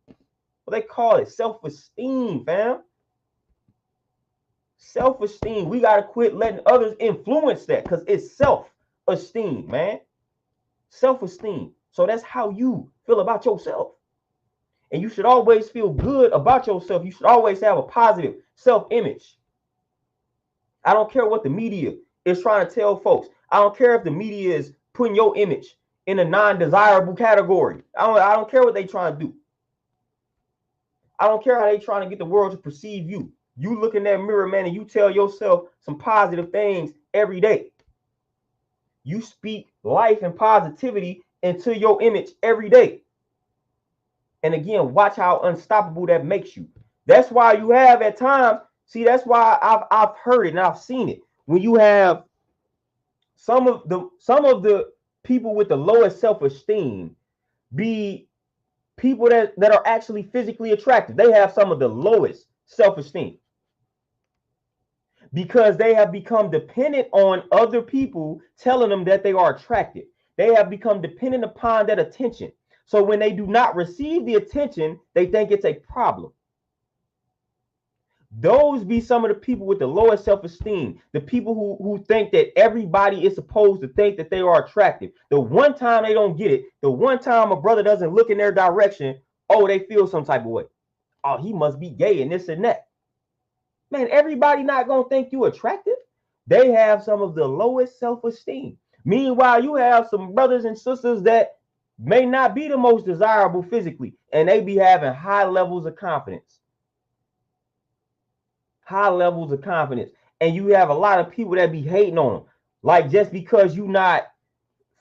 What they call it, self-esteem, fam. Self-esteem. We got to quit letting others influence that, because it's self-esteem, man. Self-esteem. So that's how you feel about yourself. And you should always feel good about yourself. You should always have a positive self-image. I don't care what the media is trying to tell folks. I don't care if the media is putting your image in a non-desirable category. I don't care what they trying to do. I don't care how they trying to get the world to perceive you. You look in that mirror, man, and you tell yourself some positive things every day. You speak life and positivity into your image every day. And again, watch how unstoppable that makes you. That's why you have at times, see, that's why I've heard it and I've seen it. When you have some of the people with the lowest self-esteem be people that are actually physically attractive. They have some of the lowest self-esteem because they have become dependent on other people telling them that they are attractive. They have become dependent upon that attention. So when they do not receive the attention, they think it's a problem. Those be some of the people with the lowest self-esteem, the people who think that everybody is supposed to think that they are attractive. The one time they don't get it, the one time a brother doesn't look in their direction, oh, they feel some type of way. Oh, he must be gay and this and that. Man, everybody not gonna think you attractive. They have some of the lowest self-esteem. Meanwhile, you have some brothers and sisters that may not be the most desirable physically, and they be having high levels of confidence. High levels of confidence. And you have a lot of people that be hating on them. Like, just because you're not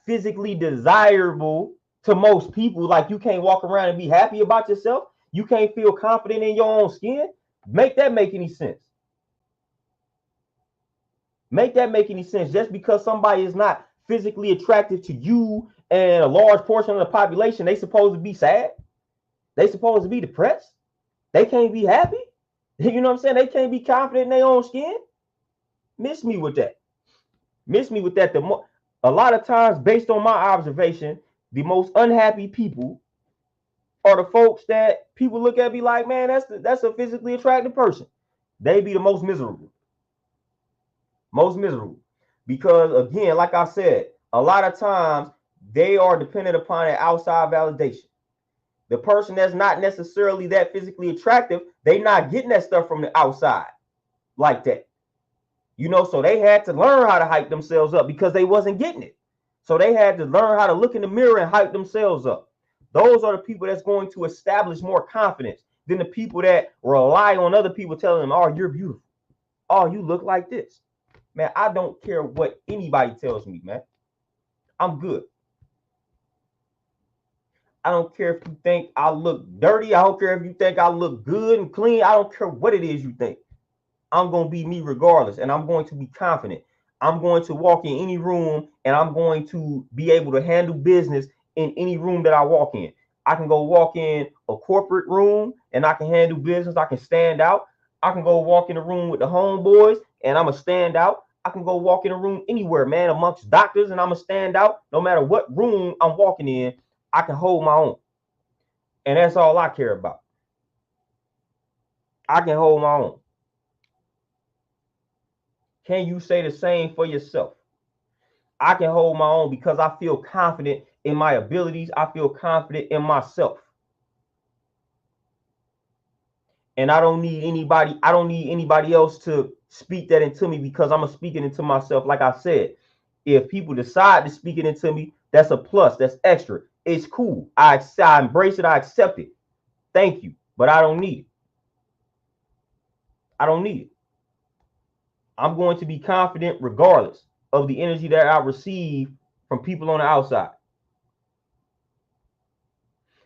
physically desirable to most people, like you can't walk around and be happy about yourself. You can't feel confident in your own skin. Make that make any sense? Make that make any sense? Just because somebody is not physically attractive to you and a large portion of the population, they supposed to be sad? They supposed to be depressed? They can't be happy? You know what I'm saying? They can't be confident in their own skin? Miss me with that. Miss me with that. A lot of times, based on my observation, the most unhappy people are the folks that people look at, be like, man, that's a physically attractive person. They be the most miserable. Most miserable. Because again, like I said, a lot of times they are dependent upon an outside validation. The person that's not necessarily that physically attractive, they not getting that stuff from the outside like that. You know, so they had to learn how to hype themselves up because they wasn't getting it. So they had to learn how to look in the mirror and hype themselves up. Those are the people that's going to establish more confidence than the people that rely on other people telling them, oh, you're beautiful. Oh, you look like this. Man, I don't care what anybody tells me, man. I'm good. I don't care if you think I look dirty. I don't care if you think I look good and clean. I don't care what it is you think. I'm going to be me regardless, and I'm going to be confident. I'm going to walk in any room, and I'm going to be able to handle business in any room that I walk in. I can go walk in a corporate room, and I can handle business. I can stand out. I can go walk in a room with the homeboys, and I'm going to stand out. I can go walk in a room anywhere, man, amongst doctors, and I'm going to stand out. No matter what room I'm walking in, I can hold my own. And that's all I care about. I can hold my own. Can you say the same for yourself? I can hold my own because I feel confident in my abilities. I feel confident in myself. And I don't need anybody else to speak that into me because I'm speaking into myself. Like I said, if people decide to speak it into me, that's a plus. That's extra. It's cool. I embrace it. I accept it. Thank you. But I don't need it. I don't need it. I'm going to be confident regardless of the energy that I receive from people on the outside.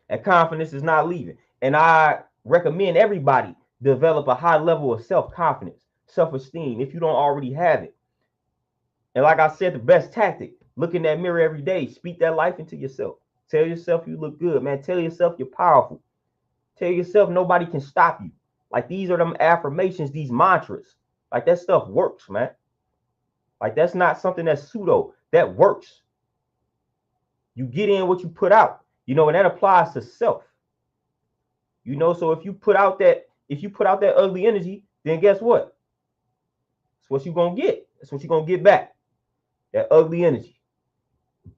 And confidence is not leaving. And I recommend everybody develop a high level of self-confidence, self-esteem, if you don't already have it. And like I said, the best tactic, look in that mirror every day, speak that life into yourself. Tell yourself you look good, man. Tell yourself you're powerful. Tell yourself nobody can stop you. Like, these are them affirmations, these mantras. Like, that stuff works, man. Like, that's not something that's pseudo. That works. You get in what you put out, you know, and that applies to self. You know, so if you put out that ugly energy, then guess what? That's what you're gonna get. That's what you're gonna get back. That ugly energy.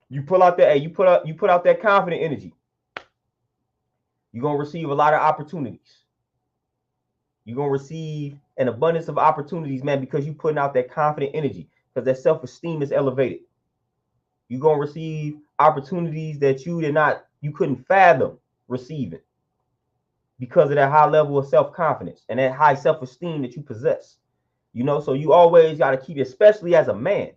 You pull out that, you put out that confident energy. You're gonna receive a lot of opportunities. You're gonna receive an abundance of opportunities, man, because you're putting out that confident energy, because that self-esteem is elevated. You're gonna receive opportunities that you couldn't fathom receiving. because of that high level of self-confidence and that high self-esteem that you possess. You know, so you always got to keep it, especially as a man,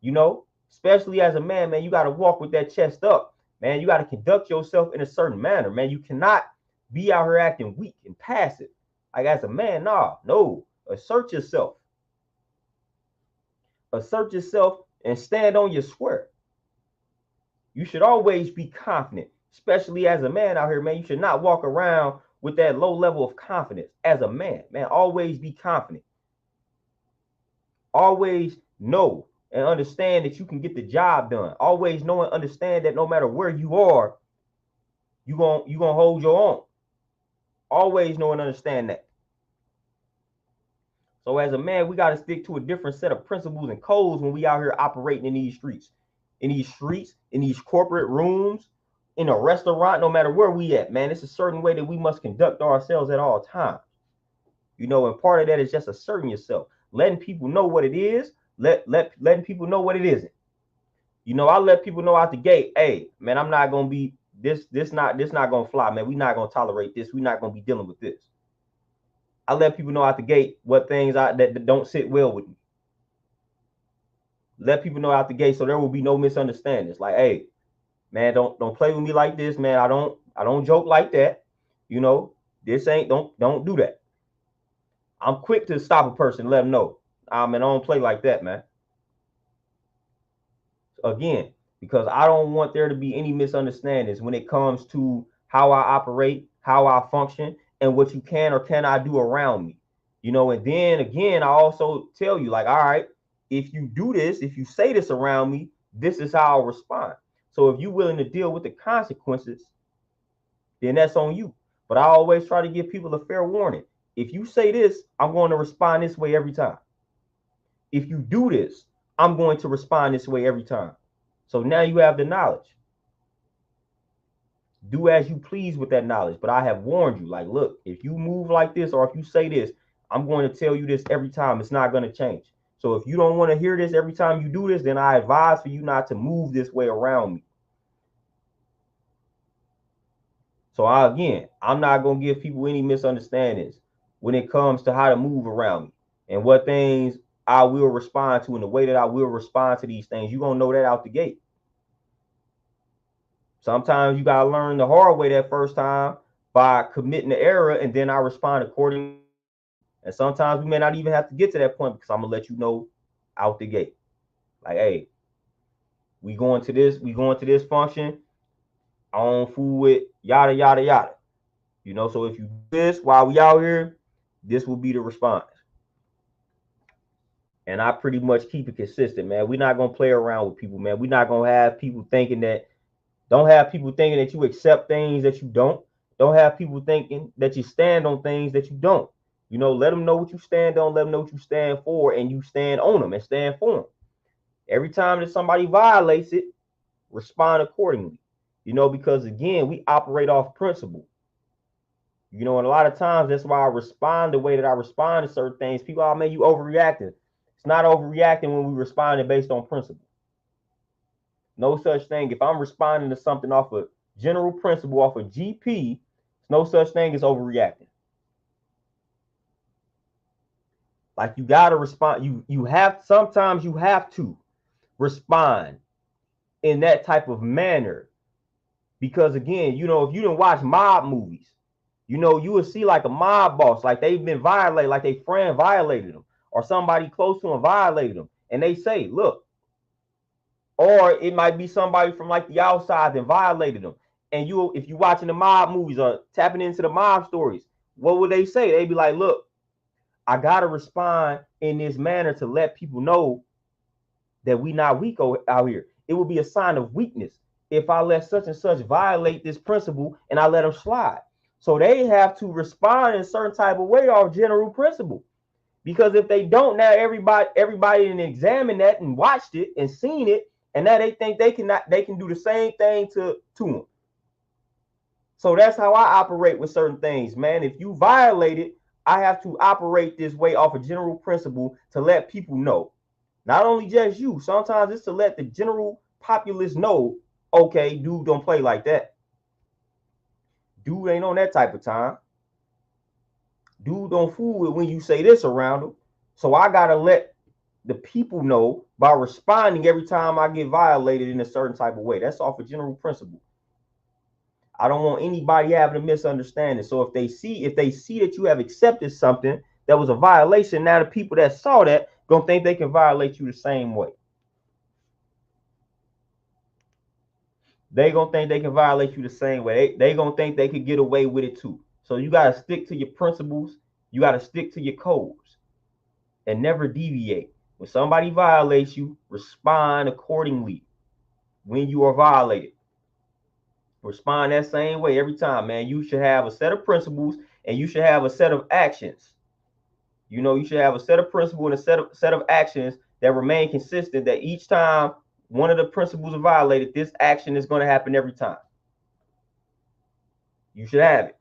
you know, especially as a man, man, you got to walk with that chest up, man. You got to conduct yourself in a certain manner, man. You cannot be out here acting weak and passive. Like as a man, nah, no, assert yourself. Assert yourself and stand on your square. You should always be confident, especially as a man out here, man. You should not walk around with that low level of confidence as a man, man. Always be confident. Always know and understand that you can get the job done. Always know and understand that no matter where you are, you're gonna hold your own. Always know and understand that. So as a man, we got to stick to a different set of principles and codes when we out here operating in these streets, in these corporate rooms, in a restaurant, no matter where we at, man. It's a certain way that we must conduct ourselves at all times. You know, and part of that is just asserting yourself, letting people know what it is, letting people know what it isn't. You know, I let people know out the gate, hey, man, I'm not gonna be this not gonna fly, man. We're not gonna tolerate this. We're not gonna be dealing with this. I let people know out the gate what things that don't sit well with me. Let people know out the gate so there will be no misunderstandings. Like, hey, man, don't play with me like this, man. I don't joke like that. You know, this ain't don't do that. I'm quick to stop a person, let them know. I don't play like that, man. Again, because I don't want there to be any misunderstandings when it comes to how I operate, how I function, and what you can or cannot do around me. You know, and then again, I also tell you, like, all right, if you do this, if you say this around me, this is how I'll respond. So if you're willing to deal with the consequences, then that's on you. But I always try to give people a fair warning. If you say this, I'm going to respond this way every time. If you do this, I'm going to respond this way every time. So now you have the knowledge. Do as you please with that knowledge. But I have warned you, like, look, if you move like this or if you say this, I'm going to tell you this every time. It's not going to change. So if you don't want to hear this every time you do this, then I advise for you not to move this way around me. So I'm not going to give people any misunderstandings when it comes to how to move around me and what things I will respond to and the way that I will respond to these things. You're going to know that out the gate. Sometimes you got to learn the hard way that first time by committing the error, and then I respond accordingly. And sometimes we may not even have to get to that point because I'm going to let you know out the gate. Like, hey, we going to this function. I don't fool with yada, yada, yada. You know, so if you do this while we out here, this will be the response. And I pretty much keep it consistent, man. We're not going to play around with people, man. We're not going to have people thinking that, don't have people thinking that you accept things that you don't. Don't have people thinking that you stand on things that you don't. You know, let them know what you stand on, let them know what you stand for, and you stand on them and stand for them. Every time that somebody violates it, respond accordingly. You know, because again, we operate off principle. You know, and a lot of times that's why I respond the way that I respond to certain things. People, oh man, you overreacting. It's not overreacting when we respond based on principle. No such thing. If I'm responding to something off of general principle, off of GP, it's no such thing as overreacting. Like you gotta respond. Sometimes you have to respond in that type of manner. Because again, you know, if you didn't watch mob movies, you know, you will see like a mob boss, like they've been violated, like their friend violated them, or somebody close to them violated them. And they say, look, or it might be somebody from like the outside that violated them. And if you're watching the mob movies or tapping into the mob stories, what would they say? They'd be like, look, I gotta respond in this manner to let people know that we not weak out here. It would be a sign of weakness if I let such and such violate this principle and I let them slide. So they have to respond in a certain type of way off general principle. Because if they don't, now everybody can examine that and watched it and seen it, and now they think they can do the same thing to them. So that's how I operate with certain things, man. If you violate it, I have to operate this way off a general principle to let people know. Not only just you, sometimes it's to let the general populace know, okay, dude, don't play like that. Dude ain't on that type of time. Dude don't fool it when you say this around him. So I gotta let the people know by responding every time I get violated in a certain type of way. That's off a general principle. I don't want anybody having a misunderstanding. So if they see that you have accepted something that was a violation, now the people that saw that gonna think they can violate you the same way. They gonna think they can violate you the same way. They gonna think they could get away with it too. So you gotta stick to your principles. You gotta stick to your codes and never deviate. When somebody violates you, respond accordingly. When you are violated, respond that same way every time, man. You should have a set of principles and you should have a set of actions. You know, you should have a set of principles and a set of actions that remain consistent, that each time one of the principles are violated, this action is going to happen every time. You should have it.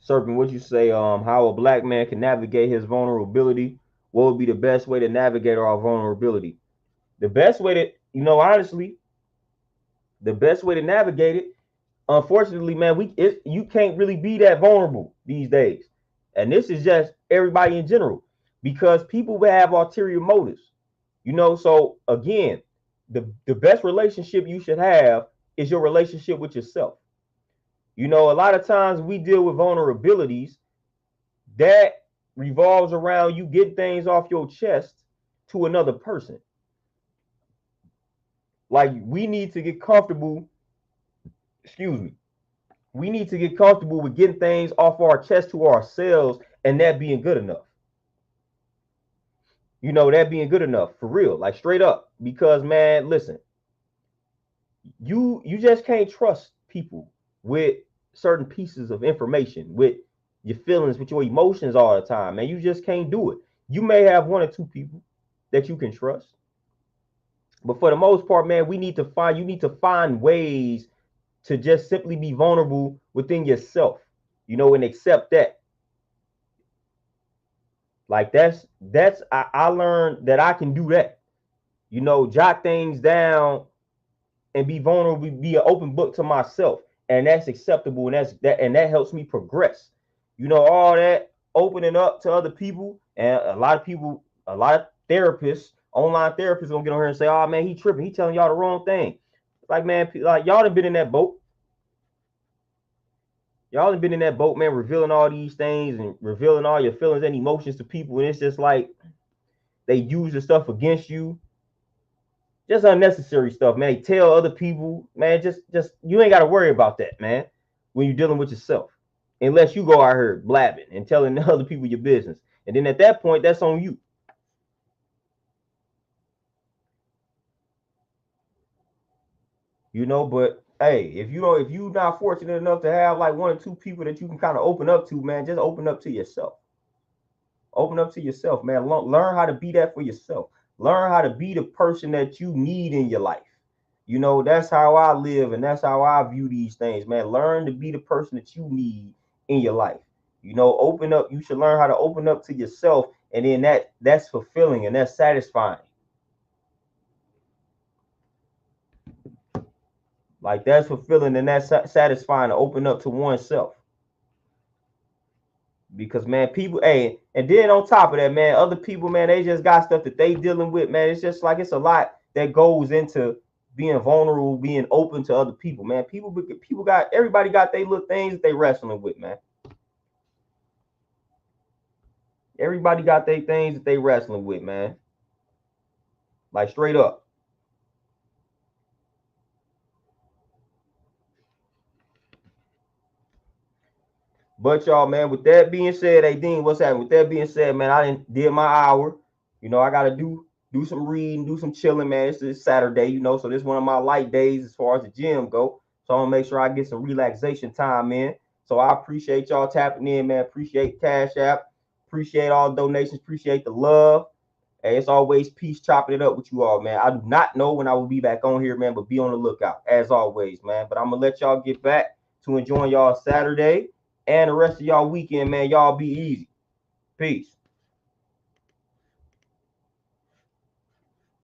Serpent, what you say? How a black man can navigate his vulnerability? What would be the best way to navigate our vulnerability? The best way to, honestly, the best way to navigate it, unfortunately, man, you can't really be that vulnerable these days. And this is just everybody in general, because people will have ulterior motives. So again, the best relationship you should have is your relationship with yourself. A lot of times we deal with vulnerabilities that revolves around you getting things off your chest to another person. Like, we need to get comfortable, we need to get comfortable with getting things off our chest to ourselves, and that being good enough. That being good enough for real, like straight up. Because, man, listen, you just can't trust people with certain pieces of information, with your feelings, with your emotions all the time, man. You just can't do it. You may have one or two people that you can trust, but for the most part, man, you need to find ways to just simply be vulnerable within yourself, and accept that. Like, I learned that I can do that. Jot things down and be vulnerable, be an open book to myself, and that's acceptable, and that helps me progress. All that opening up to other people, and a lot of therapists, online therapists, gonna get on here and say, "Oh man, he tripping, he telling y'all the wrong thing." Like, man, like, y'all have been in that boat. Y'all have been in that boat, man, revealing all these things and revealing all your feelings and emotions to people, and it's just like they use the stuff against you. Just unnecessary stuff, man. They tell other people, man, just you ain't got to worry about that, man, when you're dealing with yourself, unless you go out here blabbing and telling other people your business, and then at that point, that's on you. But hey, if you're not fortunate enough to have like one or two people that you can kind of open up to, man, just open up to yourself. Open up to yourself, man. Learn how to be that for yourself. Learn how to be the person that you need in your life. That's how I live, and that's how I view these things, man. Learn to be the person that you need in your life. Open up. You should learn how to open up to yourself, and then that's fulfilling and that's satisfying. Like, that's fulfilling and that's satisfying to open up to oneself. Because, man, people, hey, and then on top of that, man, other people, man, they just got stuff that they dealing with, man. It's just like, it's a lot that goes into being vulnerable, being open to other people, man. Everybody got their little things that they wrestling with, man. Everybody got their things that they wrestling with, man. Like, straight up. But y'all, man, with that being said, hey Dean, what's happening? With that being said, man, I did my hour. I gotta do some reading, do some chilling, man. It's Saturday, so this is one of my light days as far as the gym go. So I'm gonna make sure I get some relaxation time in. So I appreciate y'all tapping in, man. Appreciate Cash App. Appreciate all the donations. Appreciate the love. Hey, it's always peace chopping it up with you all, man. I do not know when I will be back on here, man, but be on the lookout as always, man. But I'm gonna let y'all get back to enjoying y'all Saturday and the rest of y'all weekend, man. Y'all be easy. Peace.